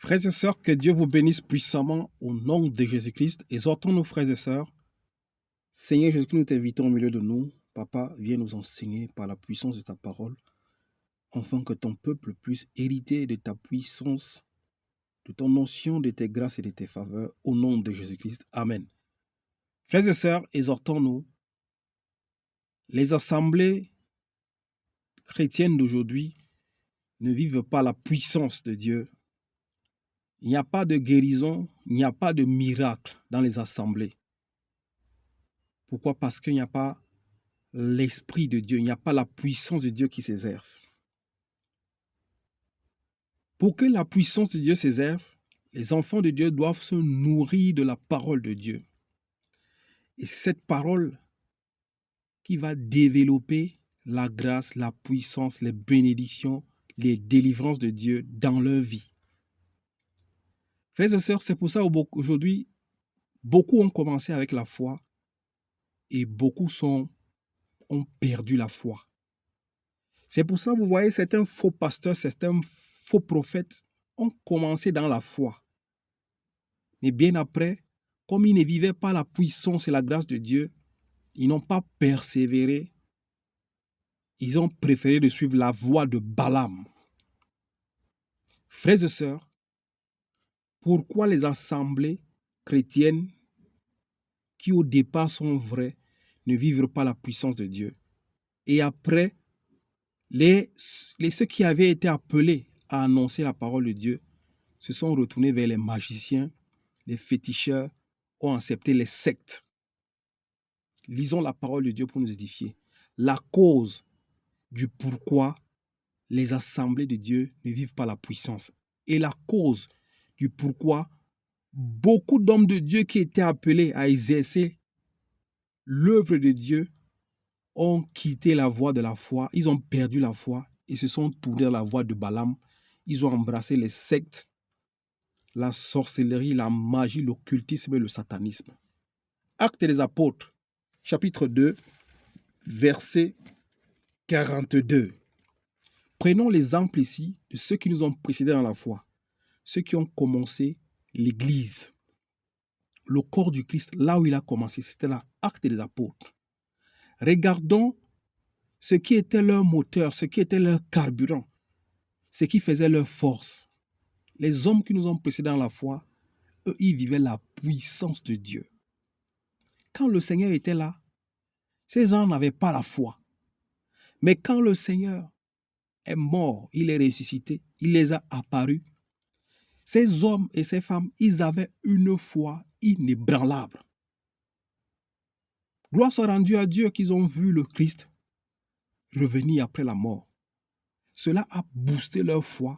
Frères et sœurs, que Dieu vous bénisse puissamment au nom de Jésus-Christ. Exhortons nos frères et sœurs. Seigneur Jésus-Christ, nous t'invitons au milieu de nous. Papa, viens nous enseigner par la puissance de ta parole, afin que ton peuple puisse hériter de ta puissance, de ton notion, de tes grâces et de tes faveurs, au nom de Jésus-Christ. Amen. Frères et sœurs, exhortons-nous. Les assemblées chrétiennes d'aujourd'hui ne vivent pas la puissance de Dieu. Il n'y a pas de guérison, il n'y a pas de miracle dans les assemblées. Pourquoi? Parce qu'il n'y a pas l'Esprit de Dieu, il n'y a pas la puissance de Dieu qui s'exerce. Pour que la puissance de Dieu s'exerce, les enfants de Dieu doivent se nourrir de la parole de Dieu. Et c'est cette parole qui va développer la grâce, la puissance, les bénédictions, les délivrances de Dieu dans leur vie. Frères et sœurs, c'est pour ça qu'aujourd'hui, beaucoup ont commencé avec la foi et beaucoup ont perdu la foi. C'est pour ça que vous voyez certains faux pasteurs, certains faux prophètes ont commencé dans la foi. Mais bien après, comme ils ne vivaient pas la puissance et la grâce de Dieu, ils n'ont pas persévéré. Ils ont préféré de suivre la voie de Balaam. Frères et sœurs, pourquoi les assemblées chrétiennes qui au départ sont vraies ne vivent pas la puissance de Dieu? Et après, ceux qui avaient été appelés à annoncer la parole de Dieu se sont retournés vers les magiciens, les féticheurs, ont accepté les sectes. Lisons la parole de Dieu pour nous édifier. La cause du pourquoi les assemblées de Dieu ne vivent pas la puissance. Et la cause du pourquoi beaucoup d'hommes de Dieu qui étaient appelés à exercer l'œuvre de Dieu ont quitté la voie de la foi, ils ont perdu la foi et se sont tournés à la voie de Balaam. Ils ont embrassé les sectes, la sorcellerie, la magie, l'occultisme et le satanisme. Actes des Apôtres, chapitre 2, verset 42. Prenons l'exemple ici de ceux qui nous ont précédés dans la foi, ceux qui ont commencé l'Église. Le corps du Christ, là où il a commencé, c'était l'acte des apôtres. Regardons ce qui était leur moteur, ce qui était leur carburant, ce qui faisait leur force. Les hommes qui nous ont précédés dans la foi, eux, ils vivaient la puissance de Dieu. Quand le Seigneur était là, ces gens n'avaient pas la foi. Mais quand le Seigneur est mort, il est ressuscité, il les a apparus, ces hommes et ces femmes, ils avaient une foi inébranlable. Gloire soit rendue à Dieu qu'ils ont vu le Christ revenir après la mort. Cela a boosté leur foi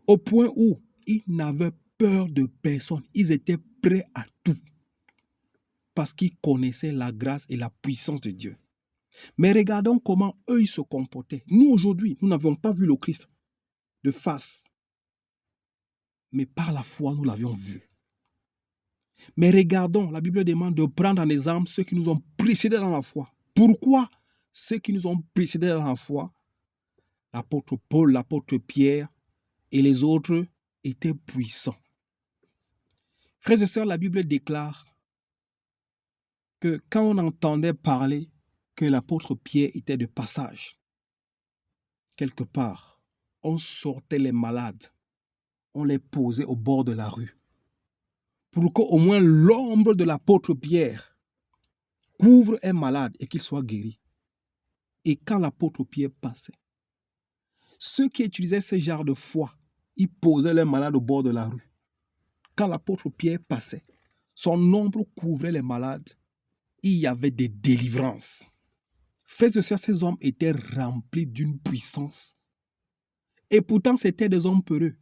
au point où ils n'avaient peur de personne. Ils étaient prêts à tout parce qu'ils connaissaient la grâce et la puissance de Dieu. Mais regardons comment eux ils se comportaient. Nous aujourd'hui, nous n'avions pas vu le Christ de face. Mais par la foi, nous l'avions vu. Mais regardons, la Bible demande de prendre en exemple ceux qui nous ont précédés dans la foi. Pourquoi ceux qui nous ont précédés dans la foi, l'apôtre Paul, l'apôtre Pierre et les autres, étaient puissants? Frères et sœurs, la Bible déclare que quand on entendait parler que l'apôtre Pierre était de passage, quelque part, on sortait les malades, on les posait au bord de la rue, pour qu'au moins l'ombre de l'apôtre Pierre couvre un malade et qu'il soit guéri. Et quand l'apôtre Pierre passait, ceux qui utilisaient ce genre de foi, ils posaient les malades au bord de la rue. Quand l'apôtre Pierre passait, son ombre couvrait les malades. Il y avait des délivrances. Frères et sœurs, ces hommes étaient remplis d'une puissance. Et pourtant, c'était des hommes peureux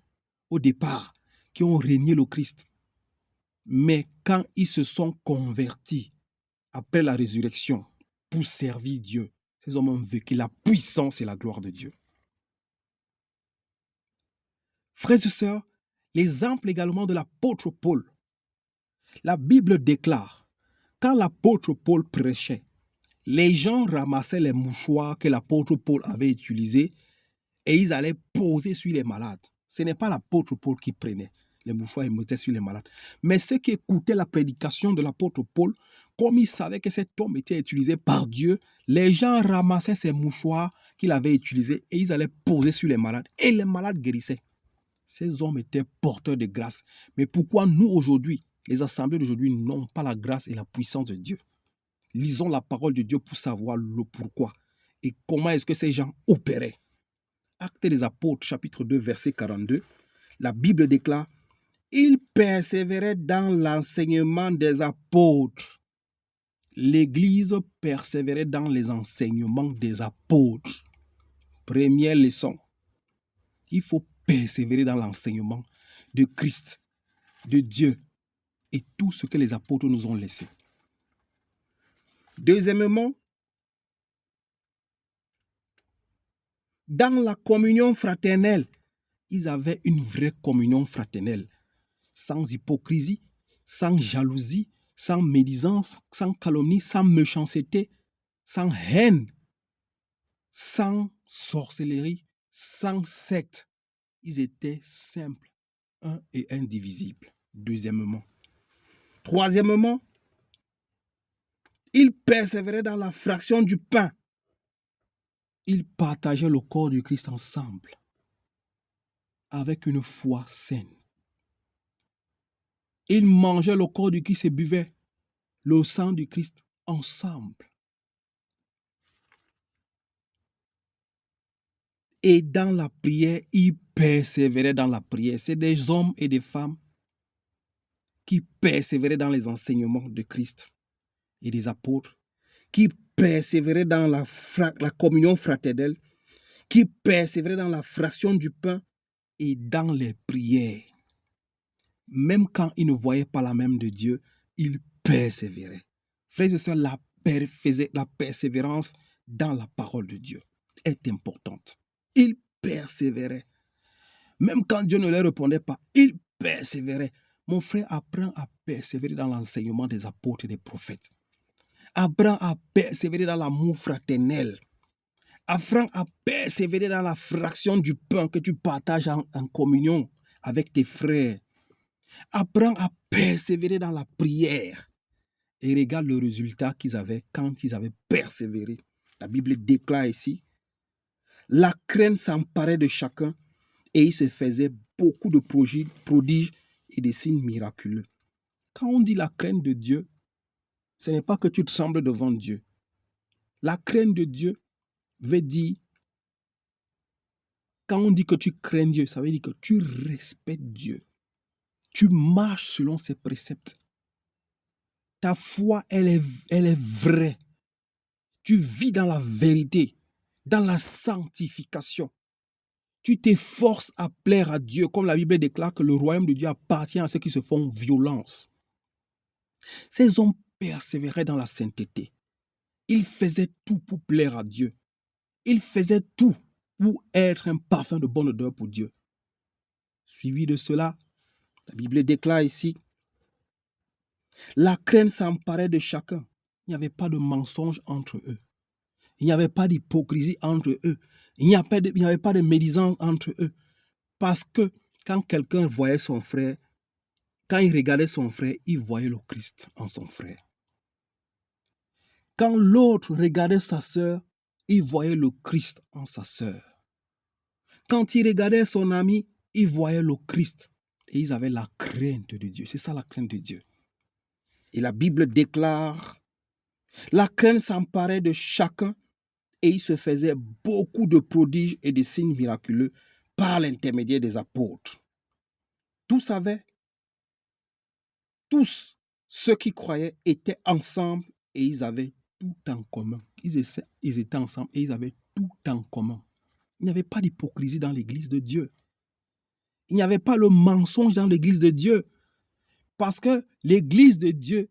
au départ qui ont régné le Christ. Mais quand ils se sont convertis après la résurrection pour servir Dieu, ces hommes ont vécu la puissance et la gloire de Dieu. Frères et sœurs, l'exemple également de l'apôtre Paul. La Bible déclare, quand l'apôtre Paul prêchait, les gens ramassaient les mouchoirs que l'apôtre Paul avait utilisés et ils allaient poser sur les malades. Ce n'est pas l'apôtre Paul qui prenait les mouchoirs et mettait sur les malades. Mais ceux qui écoutaient la prédication de l'apôtre Paul, comme ils savaient que cet homme était utilisé par Dieu, les gens ramassaient ces mouchoirs qu'il avait utilisés et ils allaient poser sur les malades. Et les malades guérissaient. Ces hommes étaient porteurs de grâce. Mais pourquoi nous aujourd'hui, les assemblées d'aujourd'hui, n'ont pas la grâce et la puissance de Dieu? Lisons la parole de Dieu pour savoir le pourquoi et comment est-ce que ces gens opéraient. Actes des Apôtres, chapitre 2, verset 42, la Bible déclare: ils persévéraient dans l'enseignement des apôtres. L'Église persévérait dans les enseignements des apôtres. Première leçon, il faut persévérer dans l'enseignement de Christ, de Dieu et tout ce que les apôtres nous ont laissé. Deuxièmement, dans la communion fraternelle, ils avaient une vraie communion fraternelle, sans hypocrisie, sans jalousie, sans médisance, sans calomnie, sans méchanceté, sans haine, sans sorcellerie, sans secte. Ils étaient simples, un et indivisibles. Deuxièmement. Troisièmement, ils persévéraient dans la fraction du pain. Ils partageaient le corps du Christ ensemble, avec une foi saine. Ils mangeaient le corps du Christ et buvaient le sang du Christ ensemble. Et dans la prière, ils persévéraient dans la prière. C'est des hommes et des femmes qui persévéraient dans les enseignements de Christ et des apôtres, qui persévéraient dans la communion fraternelle, qui persévéraient dans la fraction du pain et dans les prières. Même quand ils ne voyaient pas la main de Dieu, ils persévéraient. Frères et sœurs, la persévérance dans la parole de Dieu est importante. Ils persévéraient. Même quand Dieu ne leur répondait pas, ils persévéraient. Mon frère, apprends à persévérer dans l'enseignement des apôtres et des prophètes. Apprends à persévérer dans l'amour fraternel. Apprends à persévérer dans la fraction du pain que tu partages en communion avec tes frères. Apprends à persévérer dans la prière. Et regarde le résultat qu'ils avaient quand ils avaient persévéré. La Bible déclare ici: la crainte s'emparait de chacun et il se faisait beaucoup de prodiges et des signes miraculeux. Quand on dit la crainte de Dieu, ce n'est pas que tu trembles devant Dieu. La crainte de Dieu veut dire, quand on dit que tu crains Dieu, ça veut dire que tu respectes Dieu. Tu marches selon ses préceptes. Ta foi, elle est vraie. Tu vis dans la vérité, dans la sanctification. Tu t'efforces à plaire à Dieu, comme la Bible déclare que le royaume de Dieu appartient à ceux qui se font violence. Ces hommes persévéraient dans la sainteté. Ils faisaient tout pour plaire à Dieu. Ils faisaient tout pour être un parfum de bonne odeur pour Dieu. Suivi de cela, la Bible déclare ici: la crainte s'emparait de chacun. Il n'y avait pas de mensonge entre eux. Il n'y avait pas d'hypocrisie entre eux. Il n'y avait pas de médisance entre eux. Parce que quand quelqu'un voyait son frère, quand il regardait son frère, il voyait le Christ en son frère. Quand l'autre regardait sa sœur, il voyait le Christ en sa sœur. Quand il regardait son ami, il voyait le Christ. Et ils avaient la crainte de Dieu. C'est ça la crainte de Dieu. Et la Bible déclare: la crainte s'emparait de chacun et il se faisait beaucoup de prodiges et de signes miraculeux par l'intermédiaire des apôtres. Tous ceux qui croyaient étaient ensemble et ils avaient tout en commun. Ils étaient ensemble et ils avaient tout en commun. Il n'y avait pas d'hypocrisie dans l'église de Dieu. Il n'y avait pas le mensonge dans l'église de Dieu. Parce que l'église de Dieu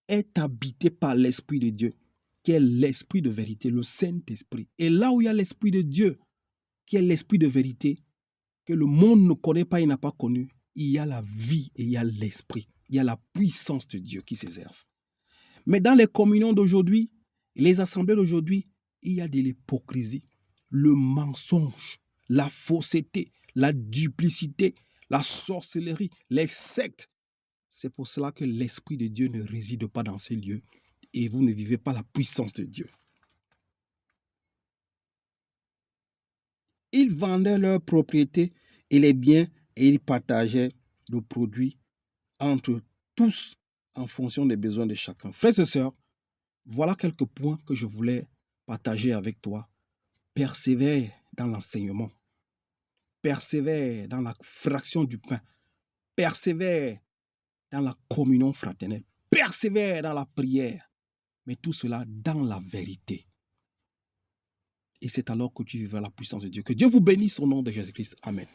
est habitée par l'Esprit de Dieu, qui est l'Esprit de vérité, le Saint-Esprit. Et là où il y a l'Esprit de Dieu, qui est l'Esprit de vérité, que le monde ne connaît pas et n'a pas connu, il y a la vie et il y a l'Esprit. Il y a la puissance de Dieu qui s'exerce. Mais dans les communions d'aujourd'hui, les assemblées d'aujourd'hui, il y a de l'hypocrisie, le mensonge, la fausseté, la duplicité, la sorcellerie, les sectes. C'est pour cela que l'Esprit de Dieu ne réside pas dans ces lieux et vous ne vivez pas la puissance de Dieu. Ils vendaient leurs propriétés et les biens et ils partageaient le produit entre tous en fonction des besoins de chacun. Frères et sœurs, voilà quelques points que je voulais partager avec toi. Persévère dans l'enseignement. Persévère dans la fraction du pain. Persévère dans la communion fraternelle. Persévère dans la prière. Mais tout cela dans la vérité. Et c'est alors que tu vivras la puissance de Dieu. Que Dieu vous bénisse au nom de Jésus-Christ. Amen.